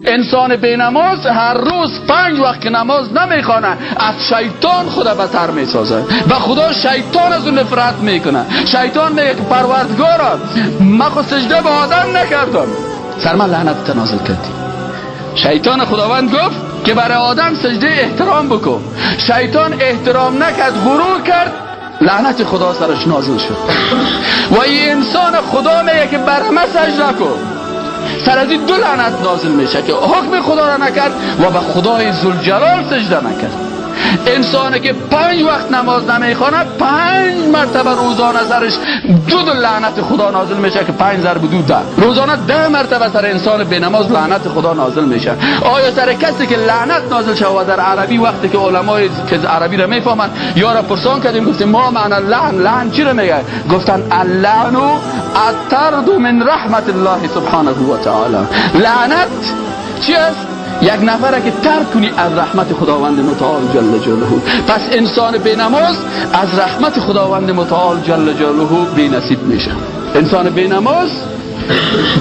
انسان بینماز هر روز 5 وقت که نماز نمیخوانه از شیطان خدا بتر میسازه و خدا شیطان از اون نفرت میکنه. شیطان میگه که پروردگارا من خود سجده به آدم نکردم، سر من لعنت نازل کردی. شیطان خداوند گفت که برای آدم سجده احترام بکن. شیطان احترام نکرد، غرور کرد، لعنت خدا سرش نازل شد. و این انسان خدا میگه که بر من سجده کن، سر از این 2 لعنت نازل میشه که حکم خدا را نکرد و به خدای ذوالجلال سجده نکرد. انسانی که 5 وقت نماز نمیخوانه 5 مرتبه روزانه سرش 2 لعنت خدا نازل میشه که 5 ضرب 2 10. روزانه 10 مرتبه سر انسان به نماز لعنت خدا نازل میشه. آیا سر کسی که لعنت نازل شد و در عربی وقتی که علمای که عربی را میفهمن یا را پرسان کردیم گفتیم ما معنی لعن چی را میگه؟ گفتن اللعن الطرد من رحمت الله سبحانه و تعالی. لعنت چی است؟ یک نفره که ترک کنی از رحمت خداوند متعال جل جلاله. پس انسان بینماز از رحمت خداوند متعال جل جلاله بی نصیب میشه. انسان بینماز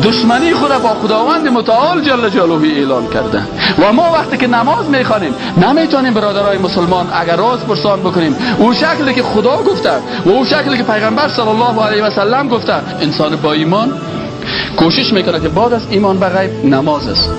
دشمنی خود با خداوند متعال جل جلاله اعلان کرده. و ما وقتی که نماز میخوانیم نمیتونیم برادرای مسلمان اگر راز پرسان بکنیم او شکلی که خدا گفته و او شکلی که پیغمبر صلی الله علیه و سلم گفته. انسان با ایمان کوشش میکنه که بعد از ایمان به غیب نماز است.